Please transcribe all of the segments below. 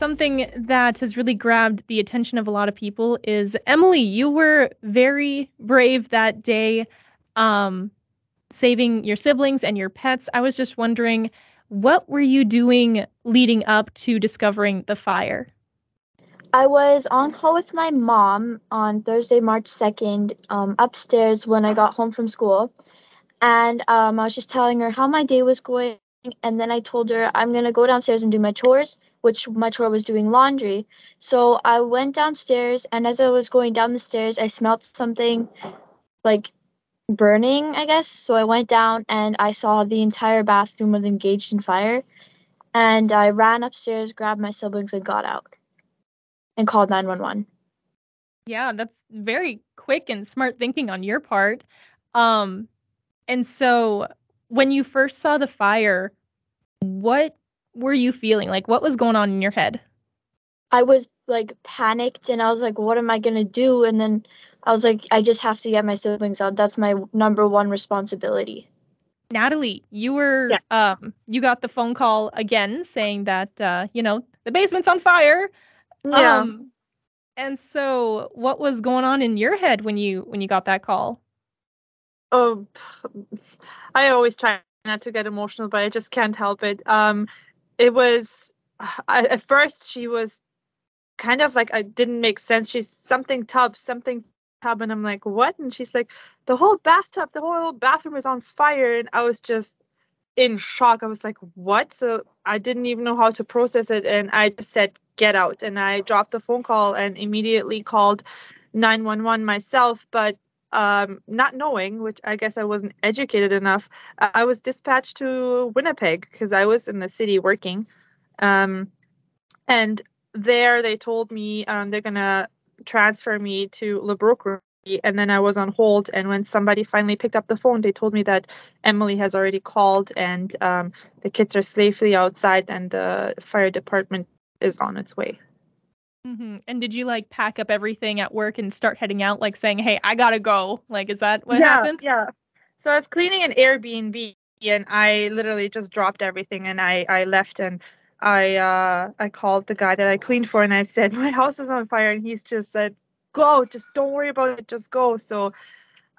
Something that has really grabbed the attention of a lot of people is Emily, you were very brave that day, um, saving your siblings and your pets. I was just wondering, what were you doing leading up to discovering the fire? I was on call with my mom on Thursday, March 2nd, upstairs when I got home from school. And I was just telling her how my day was going. And then I told her I'm going to go downstairs and do my chores, which my chore was doing laundry. So I went downstairs, and as I was going down the stairs, I smelled something like burning, I guess. So I went down and I saw the entire bathroom was engaged in fire. And I ran upstairs, grabbed my siblings, and got out and called 911. Yeah, that's very quick and smart thinking on your part. Um, and so when you first saw the fire, what were you feeling? Like, what was going on in your head? I was like panicked and I was like, what am I gonna do? And then I was like, I just have to get my siblings out. That's my number one responsibility. Natalie, Yeah. you got the phone call again saying that the basement's on fire. Yeah. Um, and so what was going on in your head when you got that call? Oh, I always try not to get emotional, but I just can't help it. It was at first she was kind of like, it didn't make sense. She's something tub, and I'm like, what? And she's like, the whole bathroom is on fire, and I was just in shock. I was like, what? So I didn't even know how to process it, and I just said, get out, and I dropped the phone call and immediately called 911 myself, but not knowing, which I guess I wasn't educated enough, I was dispatched to Winnipeg because I was in the city working. Um, and there they told me they're gonna transfer me to Le Broquerie, and then I was on hold. And when somebody finally picked up the phone, they told me that Emily has already called, and the kids are safely outside, and the fire department is on its way. And did you like pack up everything at work and start heading out, like saying, "Hey, I gotta go"? Like, is that what Yeah, happened? yeah. So I was cleaning an Airbnb, and I literally just dropped everything and I left, and I called the guy that I cleaned for, and I said, my house is on fire, and he's just said, go, just don't worry about it, just go. So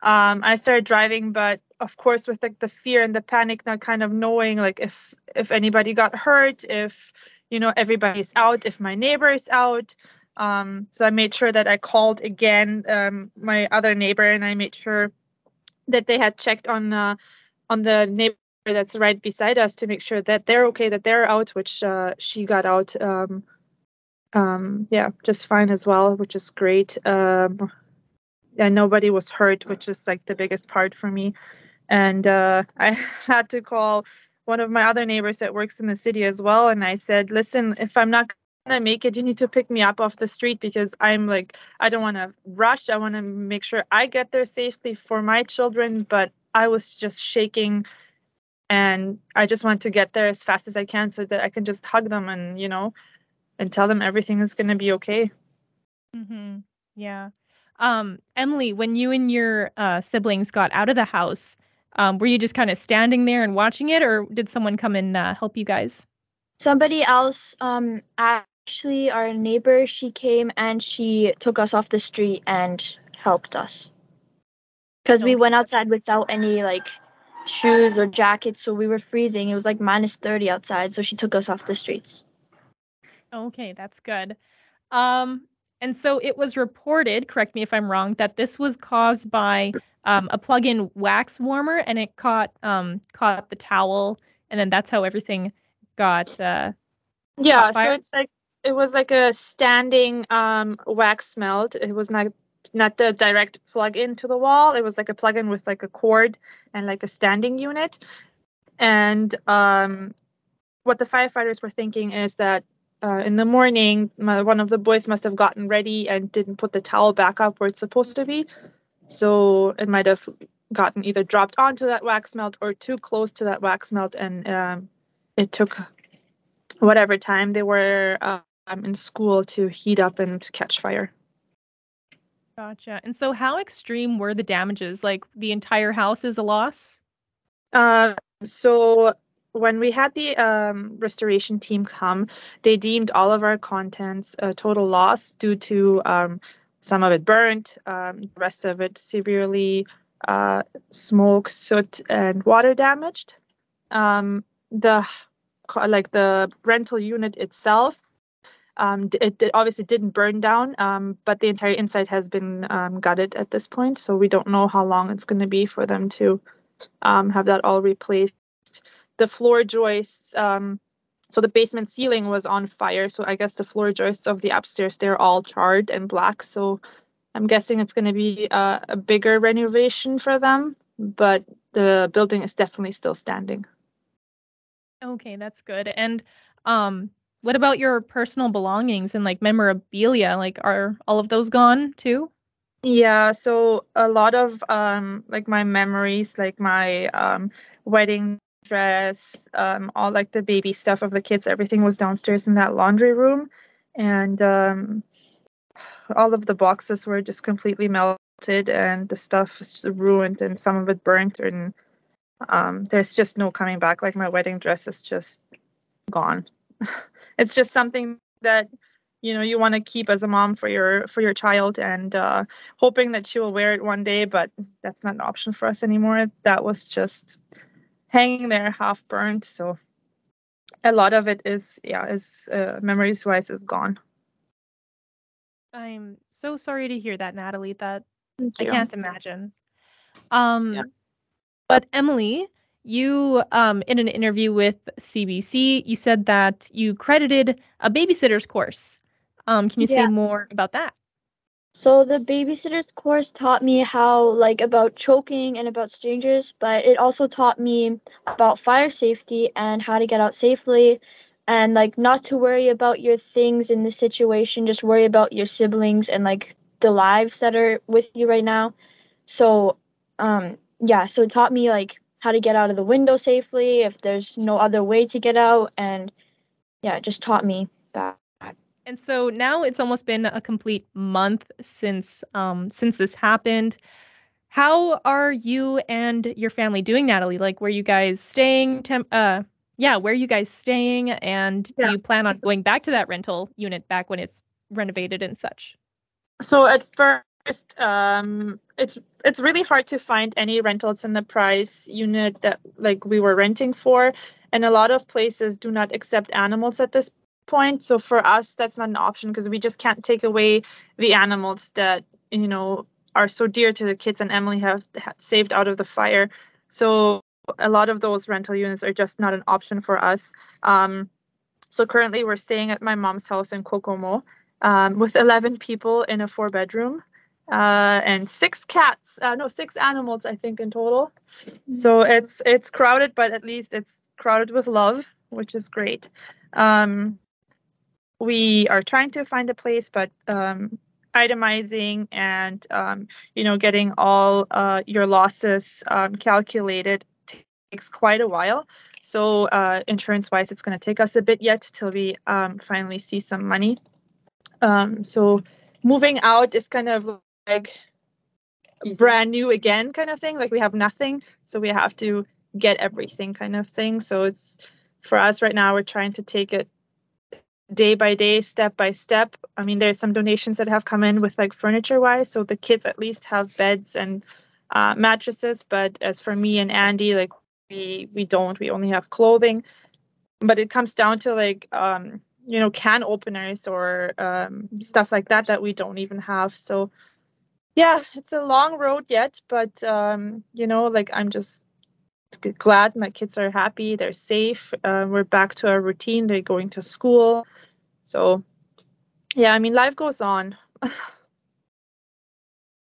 I started driving, but of course with like the fear and the panic, not kind of knowing like if anybody got hurt, if everybody's out, if my neighbor is out. So I made sure that I called again my other neighbor, and I made sure that they had checked on the neighbor that's right beside us to make sure that they're okay, that they're out, which she got out yeah, just fine as well, which is great. And nobody was hurt, which is like the biggest part for me. And I had to call one of my other neighbors that works in the city as well, and I said, listen, if I'm not gonna make it, you need to pick me up off the street, because I'm like, I don't want to rush. I want to make sure I get there safely for my children, but I was just shaking, and I just want to get there as fast as I can so that I can just hug them and and tell them everything is going to be okay. Mm-hmm. Yeah. Emily, when you and your siblings got out of the house, were you just kind of standing there and watching it, or did someone come and help you guys? Somebody else, actually, our neighbor, she came and she took us off the street and helped us because we Okay. went outside without any like shoes or jackets, so we were freezing. It was like minus 30 outside, so she took us off the streets. Okay, that's good. Um, and so it was reported, correct me if I'm wrong, that this was caused by a plug-in wax warmer, and it caught the towel, and then that's how everything got caught Yeah, so fire. it was like a standing wax melt. It was not the direct plug into the wall. It was like a plug-in with like a cord and like a standing unit. And what the firefighters were thinking is that in the morning, one of the boys must have gotten ready and didn't put the towel back up where it's supposed to be. So it might have gotten either dropped onto that wax melt or too close to that wax melt, and it took whatever time they were in school to heat up and catch fire. Gotcha. And so how extreme were the damages? Like the entire house is a loss? Uh, so when we had the restoration team come, they deemed all of our contents a total loss due to some of it burnt, the rest of it severely smoke, soot, and water damaged. The the rental unit itself, it obviously didn't burn down, but the entire inside has been gutted at this point, so we don't know how long it's going to be for them to have that all replaced. The floor joists, so the basement ceiling was on fire, so I guess the floor joists of the upstairs, they're all charred and black, so I'm guessing it's going to be a bigger renovation for them, but the building is definitely still standing. Okay, that's good. And what about your personal belongings and like memorabilia? Like, are all of those gone too? Yeah, so a lot of like my memories, like my wedding dress, all like the baby stuff of the kids, everything was downstairs in that laundry room. And all of the boxes were just completely melted and the stuff was just ruined and some of it burnt, and there's just no coming back. Like my wedding dress is just gone. It's just something that you want to keep as a mom for your child, and hoping that she will wear it one day, but that's not an option for us anymore. That was just hanging there half burnt, so a lot of it is memories wise is gone. I'm so sorry to hear that, Natalie. That Thank I you. can't imagine. Yeah. But Emily, you in an interview with CBC, you said that you credited a babysitter's course. Can you say Yeah. more about that? So the babysitter's course taught me how like about choking and about strangers, but it also taught me about fire safety and how to get out safely and like not to worry about your things in the situation, just worry about your siblings and like the lives that are with you right now. So yeah, so it taught me like how to get out of the window safely if there's no other way to get out, and yeah, it just taught me that. And so now it's almost been a complete month since this happened. How are you and your family doing, Natalie? Like, were you guys staying yeah, where are you guys staying? And do Yeah. you plan on going back to that rental unit back when it's renovated and such? So at first, it's really hard to find any rentals in the price unit that like we were renting for, and a lot of places do not accept animals at this point. So for us, that's not an option because we just can't take away the animals that are so dear to the kids and Emily have had saved out of the fire. So a lot of those rental units are just not an option for us. So currently, we're staying at my mom's house in Kokomo, with 11 people in a 4-bedroom, and 6 cats. No, 6 animals, I think, in total. So it's crowded, but at least it's crowded with love, which is great. Um, we are trying to find a place, but itemizing and getting all your losses calculated takes quite a while. So insurance wise, it's going to take us a bit yet till we finally see some money. So moving out is kind of like brand new again kind of thing. Like we have nothing, so we have to get everything kind of thing. So it's for us right now, we're trying to take it day by day, step by step. I mean, there's some donations that have come in with like furniture wise, so the kids at least have beds and mattresses. But as for me and Andy, like we don't. We only have clothing. But it comes down to like can openers or stuff like that that we don't even have. So yeah, it's a long road yet, but like I'm just glad my kids are happy, they're safe. We're back to our routine. They're going to school. So yeah, I mean, life goes on.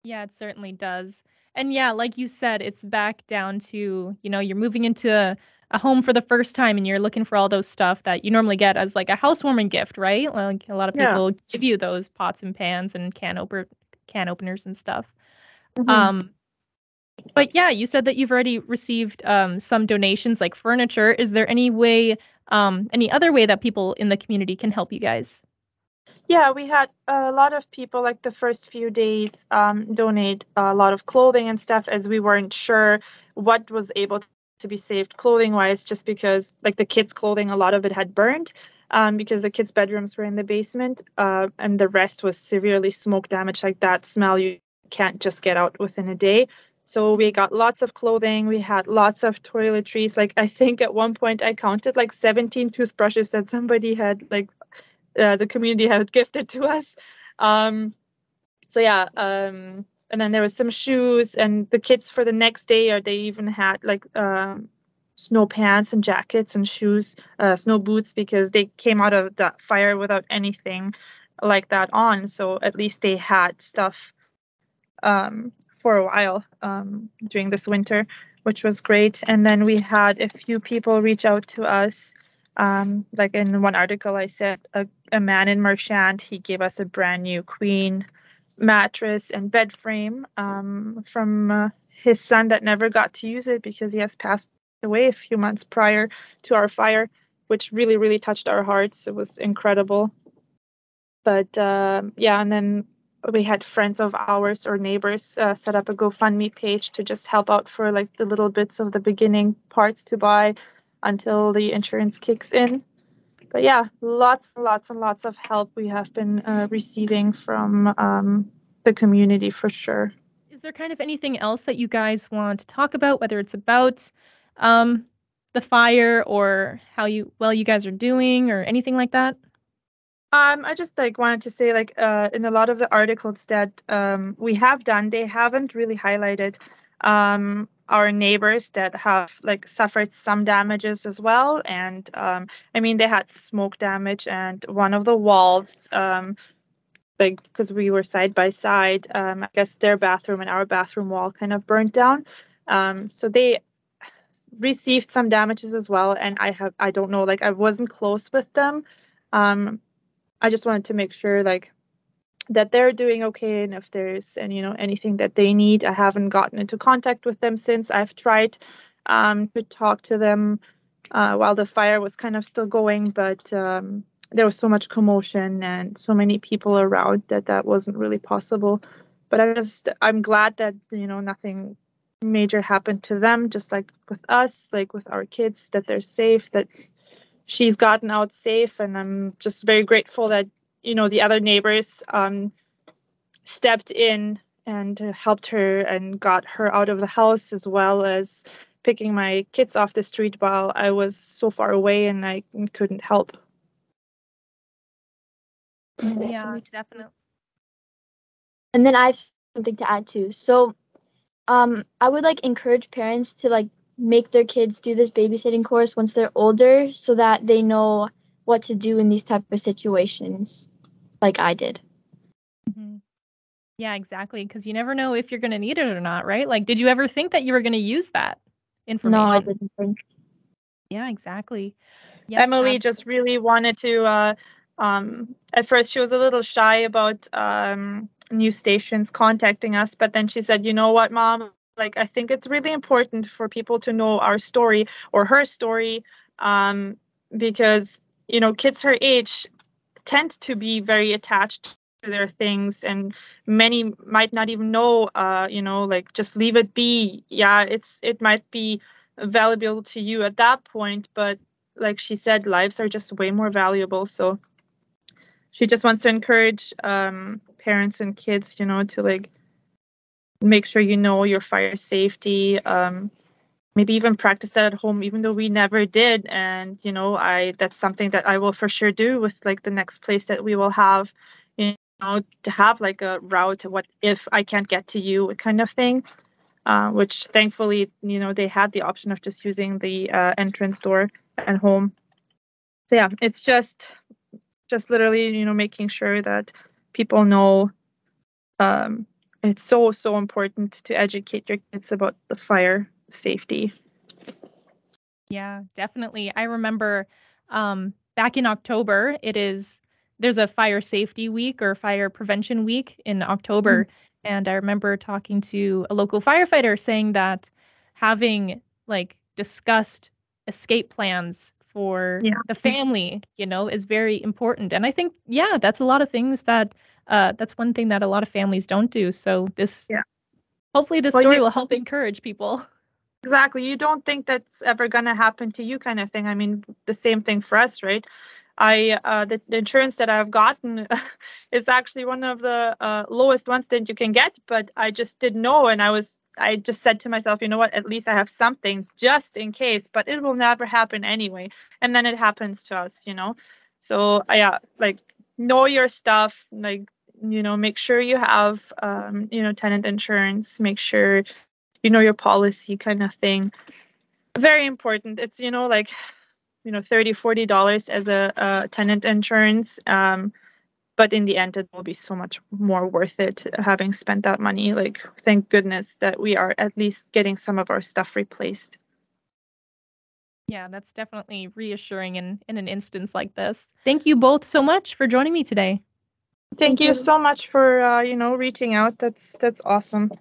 Yeah, it certainly does. And yeah, like you said, it's back down to, you're moving into a home for the first time and you're looking for all those stuff that you normally get as like a housewarming gift, right? Like a lot of Yeah. people give you those pots and pans and can openers and stuff. Mhm. Um, but yeah, you said that you've already received some donations like furniture. Is there any other way that people in the community can help you guys? Yeah, we had a lot of people like the first few days donate a lot of clothing and stuff as we weren't sure what was able to to be saved clothing wise, just because like the kids' clothing, a lot of it had burned. Because the kids' bedrooms were in the basement, and the rest was severely smoke damaged. Like that smell, you can't just get out within a day. So we got lots of clothing. We had lots of toiletries. Like I think at one point I counted like 17 toothbrushes that somebody had like the community had gifted to us. So yeah, and then there was some shoes, and the kids for the next day, or they even had like snow pants and jackets and shoes, snow boots, because they came out of that fire without anything like that on. So at least they had stuff for a while during this winter, which was great. And then we had a few people reach out to us. Like in one article, I said a man in Marchand, he gave us a brand new queen mattress and bed frame from his son that never got to use it because he has passed away a few months prior to our fire, which really, really touched our hearts. It was incredible. But yeah, and then we had friends of ours or neighbors set up a GoFundMe page to just help out for like the little bits of the beginning parts to buy until the insurance kicks in. But yeah, lots and lots and lots of help we have been receiving from the community for sure. Is there kind of anything else that you guys want to talk about, whether it's about um, the fire or how you guys are doing or anything like that? I just like wanted to say like in a lot of the articles that we have done, they haven't really highlighted our neighbors that have like suffered some damages as well. And I mean, they had smoke damage, and one of the walls, like because we were side by side, I guess their bathroom and our bathroom wall kind of burnt down. So they received some damages as well. And I don't know, like I wasn't close with them. I just wanted to make sure like that they're doing okay, and if there's any anything that they need. I haven't gotten into contact with them since. I've tried to talk to them while the fire was kind of still going, but there was so much commotion and so many people around that that wasn't really possible. But I'm glad that nothing major happened to them, just like with us, like with our kids, that they're safe, that she's gotten out safe. And I'm just very grateful that the other neighbors stepped in and helped her and got her out of the house, as well as picking my kids off the street while I was so far away and I couldn't help. Yeah, definitely. And then I have something to add too. So, I would like encourage parents to like make their kids do this babysitting course once they're older, so that they know what to do in these type of situations, like I did. Mhm. Yeah, exactly. Because you never know if you're going to need it or not, right? Like, did you ever think that you were going to use that No, I information? didn't think. Yeah, exactly. Yep, Emily just really wanted to at first she was a little shy about news stations contacting us, but then she said, you know what, Mom, like I think it's really important for people to know our story or her story, um, because kids her age tend to be very attached to their things, and many might not even know, like just leave it be. Yeah, it might be valuable to you at that point, but like she said, lives are just way more valuable. So she just wants to encourage parents and kids, to like make sure your fire safety. Maybe even practice that at home, even though we never did. And that's something that I will for sure do with like the next place that we will have, to have like a route to what if I can't get to you kind of thing. Which thankfully, they had the option of just using the entrance door at home. So yeah, it's just literally, making sure that people know. Um, it's so, so important to educate your kids about the fire safety. Yeah, definitely. I remember back in October, there's a fire safety week or fire prevention week in October. And I remember talking to a local firefighter saying that having like discussed escape plans for Yeah. the family, is very important. And I think, yeah, that's a lot of things that's one thing that a lot of families don't do. So Yeah. hopefully this Well, story will help encourage people. Exactly. You don't think that's ever going to happen to you, kind of thing. I mean, the same thing for us, right? The insurance that I've gotten is actually one of the lowest ones that you can get, but I just didn't know, and I just said to myself, you know what, at least I have something just in case, but it will never happen anyway. And then it happens to us, you know. So yeah, like, know your stuff, like, you know, make sure you have you know, tenant insurance, make sure you know your policy, kind of thing. Very important. It's, you know, like, you know, $30-$40 as a tenant insurance, but in the end it will be so much more worth it having spent that money. Like, thank goodness that we are at least getting some of our stuff replaced. Yeah, that's definitely reassuring in an instance like this. Thank you both so much for joining me today. Thank you so much for you know, reaching out. That's awesome.